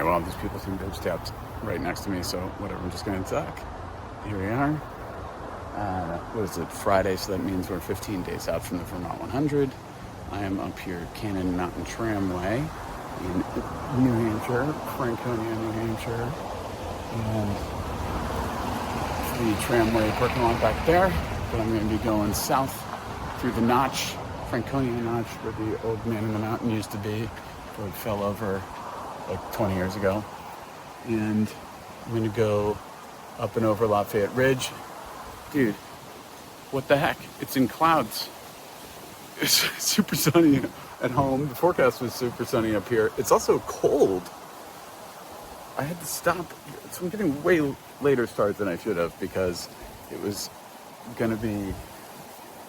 all these people seem to have stepped right next to me, so whatever, I'm just gonna duck. Here we are. What is it, Friday, so that means we're 15 days out from the Vermont 100. I am up here at Cannon Mountain Tramway in New Hampshire, Franconia, New Hampshire. And the tramway parking lot back there, but I'm going to be going south through the notch, Franconia Notch, where the old man in the mountain used to be before it fell over like 20 years ago. And I'm going to go up and over Lafayette Ridge. Dude, what the heck? It's in clouds. It's super sunny at home. The forecast was super sunny up here. It's also cold. I had to stop. So I'm getting way later start than I should have because it was going to be,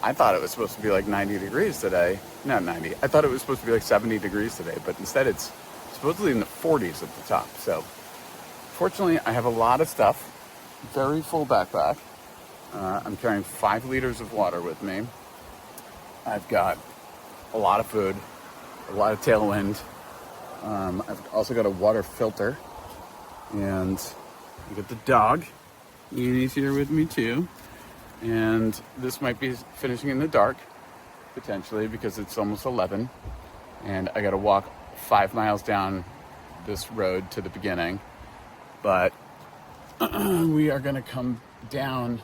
I thought it was supposed to be like 90 degrees today. Not 90. I thought it was supposed to be like 70 degrees today, but instead it's supposedly in the 40s at the top. So fortunately, I have a lot of stuff. Very full backpack. I'm carrying 5 liters of water with me. I've got a lot of food, a lot of tailwind. I've also got a water filter, and I got the dog. He's here with me too. And this might be finishing in the dark, potentially, because it's almost 11. And I got to walk 5 miles down this road to the beginning. But we are going to come down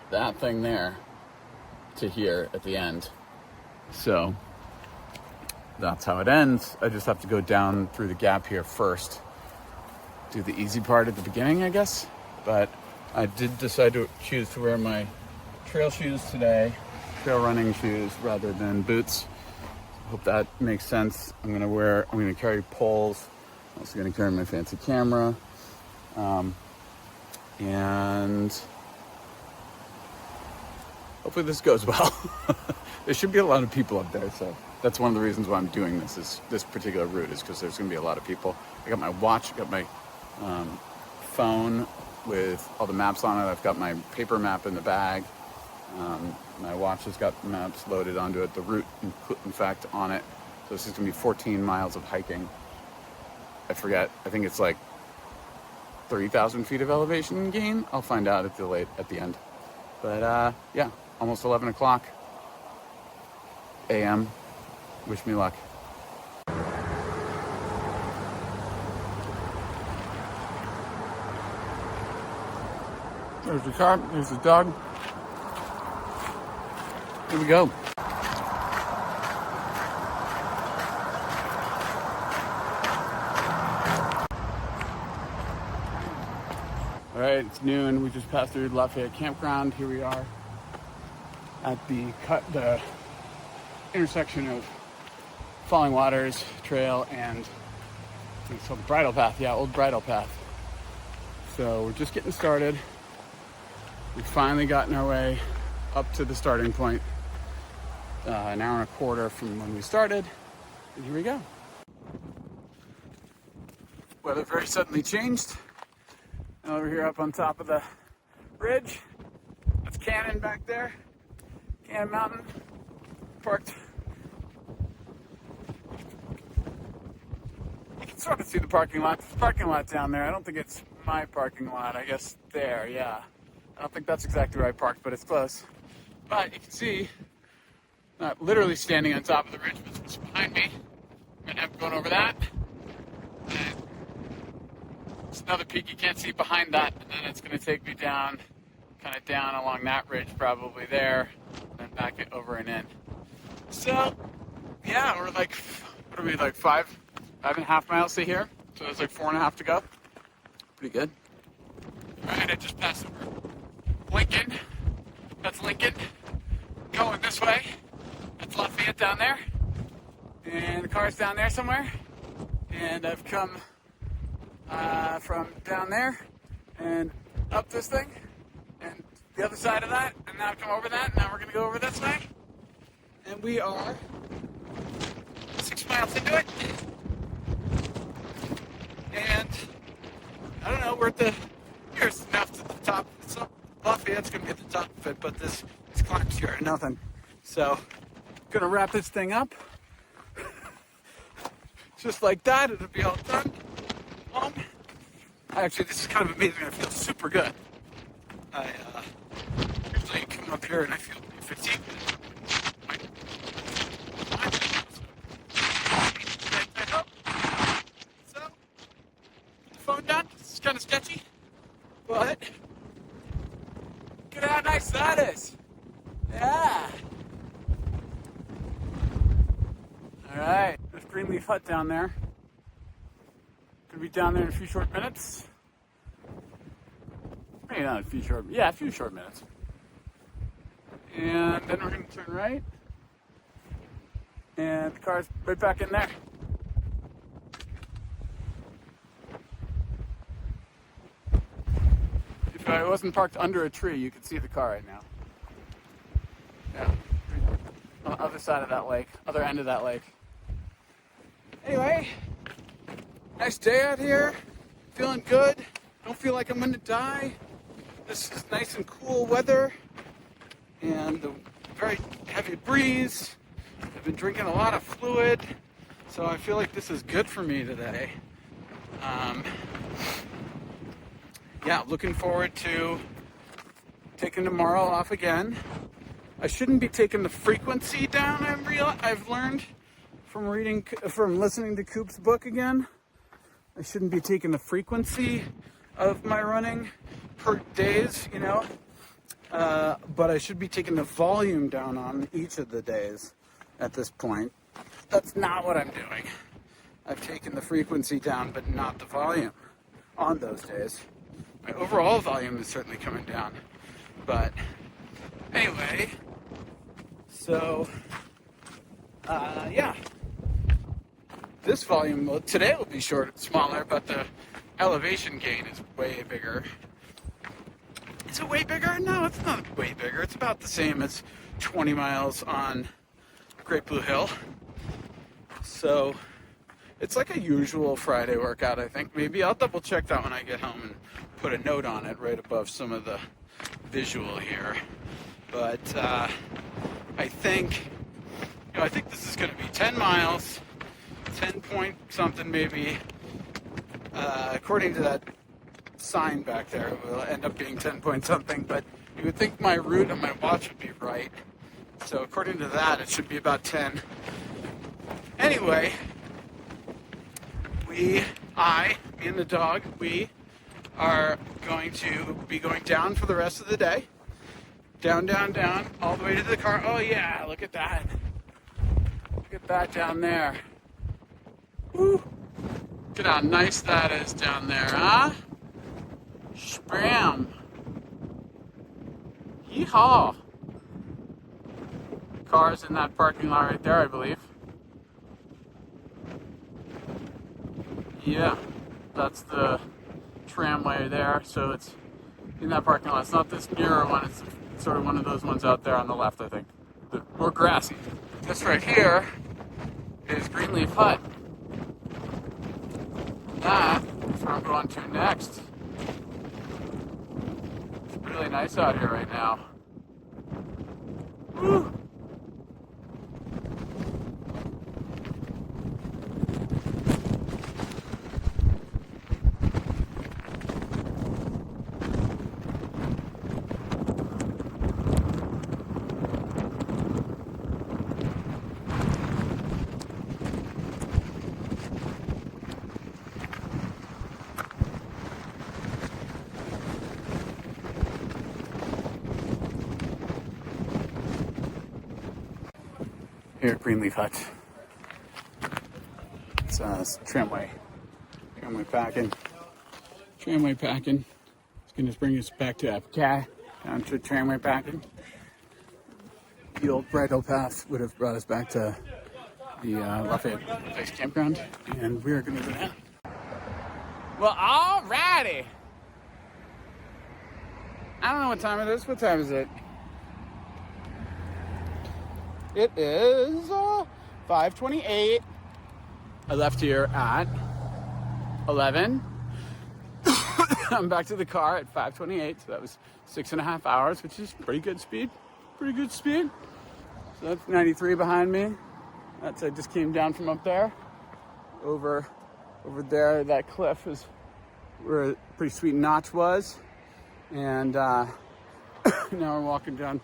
that thing there to here at the end. So that's how it ends. I just have to go down through the gap here first. Do the easy part at the beginning, I guess. But I did decide to choose to wear my trail shoes today, trail running shoes rather than boots. Hope that makes sense. I'm gonna carry poles. I'm also gonna carry my fancy camera. And hopefully this goes well. There should be a lot of people up there, so that's one of the reasons why I'm doing this particular route, is because there's going to be a lot of people. I got my watch, I got my phone with all the maps on it. I've got my paper map in the bag. My watch has got maps loaded onto it, the route, in fact, on it. So this is going to be 14 miles of hiking. I forget, I think it's like 30,000 feet of elevation gain. I'll find out at the end. But yeah, almost 11 o'clock a.m. Wish me luck. There's the car, there's the dog. Here we go. All right, it's noon. We just passed through Lafayette campground. Here we are at the intersection of Falling Waters Trail and it's called Bridle Path. Yeah, Old Bridle Path. So we're just getting started. We've finally gotten our way up to the starting point. An hour and a quarter from when we started. And here we go. Weather very suddenly changed. And over here up on top of the ridge, that's Cannon back there. Cannon Mountain. Parked. You can sort of see the parking lot. There's a parking lot down there. I don't think it's my parking lot. I guess there, yeah. I don't think that's exactly where I parked, but it's close. But you can see, not literally standing on top of the ridge, but it's behind me. I'm going to have going over that. And it's another peak you can't see behind that. And then it's going to take me down, kind of down along that ridge, probably there, and then back it over and in. So, yeah, we're like, what are we, like 5.5 miles to here? So there's like 4.5 to go. Pretty good. All right, I just passed over Lincoln. That's Lincoln. Going this way. That's Lafayette down there. And the car's down there somewhere. And I've come from down there and up this thing and the other side of that. And now I've come over that. And now we're going to go over this way. And we are 6 miles into it. And I don't know, we're at here's enough to the top. So Lafayette's gonna be at the top of it, but this climbs here are nothing. So gonna wrap this thing up. Just like that, it'll be all done. home. Actually, this is kind of amazing. I feel super good. I usually come up here and I feel fatigued. So, put the phone down. This is kind of sketchy, but look at how nice that is. Yeah. All right, there's Greenleaf hut down there. Gonna be down there in a few short minutes. Maybe not a few short minutes. And then we're gonna turn right. And the car's right back in there. If I wasn't parked under a tree, you could see the car right now. Yeah. On the other side of that lake, other end of that lake. Anyway, nice day out here. Feeling good. Don't feel like I'm gonna die. This is nice and cool weather. And the very heavy breeze. I've been drinking a lot of fluid. So I feel like this is good for me today. Yeah, looking forward to taking tomorrow off again. I shouldn't be taking the frequency down. I've learned from listening to Coop's book again. I shouldn't be taking the frequency of my running per days, but I should be taking the volume down on each of the days at this point. That's not what I'm doing. I've taken the frequency down, but not the volume on those days. My overall volume is certainly coming down. But anyway, so, yeah. This volume today will be smaller, but the elevation gain is way bigger. Is it way bigger? No, it's not way bigger. It's about the same as 20 miles on Great Blue Hill. So it's like a usual Friday workout, I think. Maybe I'll double check that when I get home and put a note on it right above some of the visual here. But I think this is going to be 10 miles, 10 point something maybe. According to that sign back there, it will end up being 10 point something, but you would think my route on my watch would be right. So according to that, it should be about 10. Anyway, me and the dog, we are going to be going down for the rest of the day. Down, all the way to the car. Oh yeah, look at that. Look at that down there. Woo. Look at how nice that is down there, huh? Spram. Yeehaw. Cars in that parking lot right there, I believe. Yeah, that's the tramway there, so it's in that parking lot. It's not this nearer one, it's sort of one of those ones out there on the left, I think. The more grassy. This right here is Greenleaf Hut. That is where I'm going to next. It's really nice out here right now. Woo! Here at Greenleaf Hut. It's tramway. Tramway packing. It's going to bring us back to Epcot, down to tramway packing. The old bridle path would have brought us back to the Lafayette Base Campground, and we are going to go down. Well, alrighty. I don't know what time it is. What time is it? It is 5:28. I left here at 11. I'm back to the car at 5:28, so that was 6.5 hours, which is pretty good speed. So that's 93 behind me. I just came down from up there, over over there. That cliff is where a pretty sweet notch was. And now we're walking down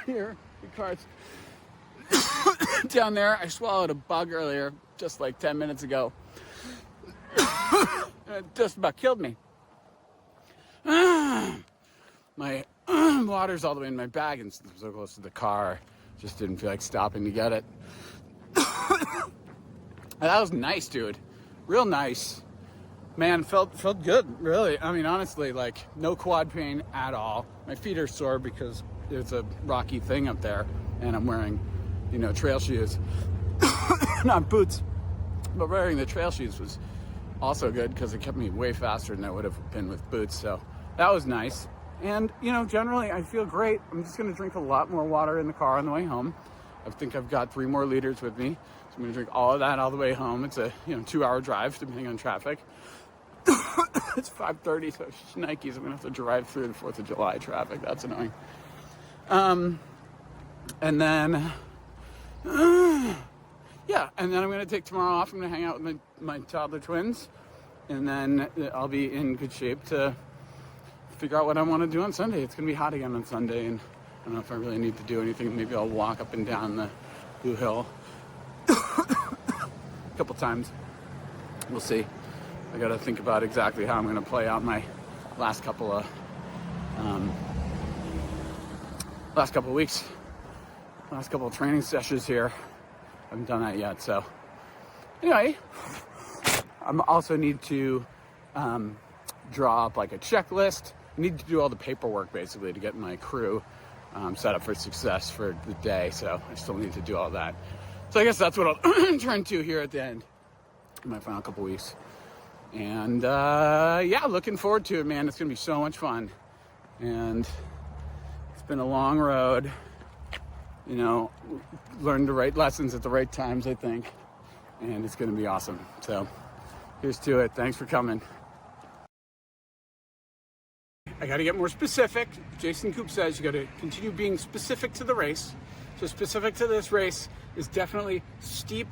here. The car's down there. I swallowed a bug earlier, just like 10 minutes ago. And it just about killed me. My water's all the way in my bag and so close to the car. Just didn't feel like stopping to get it. That was nice, dude. Real nice. Man, felt good, really. I mean, honestly, like, no quad pain at all. My feet are sore because there's a rocky thing up there, and I'm wearing, trail shoes. Not boots, but wearing the trail shoes was also good because it kept me way faster than I would have been with boots, so that was nice. And, generally, I feel great. I'm just going to drink a lot more water in the car on the way home. I think I've got 3 more liters with me, so I'm going to drink all of that all the way home. It's a, 2-hour drive, depending on traffic. It's 5:30, so Nikes. I'm gonna have to drive through the 4th of July traffic. That's annoying. And then, and then I'm gonna take tomorrow off. I'm gonna hang out with my toddler twins, and then I'll be in good shape to figure out what I want to do on Sunday. It's gonna be hot again on Sunday, and I don't know if I really need to do anything. Maybe I'll walk up and down the Blue Hill a couple times. We'll see. I got to think about exactly how I'm going to play out my last couple of weeks, last couple of training sessions here. I haven't done that yet. So anyway, I also need to draw up like a checklist. I need to do all the paperwork basically to get my crew set up for success for the day. So I still need to do all that. So I guess that's what I'll turn to here at the end in my final couple weeks. And, looking forward to it, man. It's going to be so much fun. And it's been a long road. Learned the right lessons at the right times, I think. And it's going to be awesome. So here's to it. Thanks for coming. I got to get more specific. Jason Coop says you got to continue being specific to the race. So specific to this race is definitely steep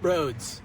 roads.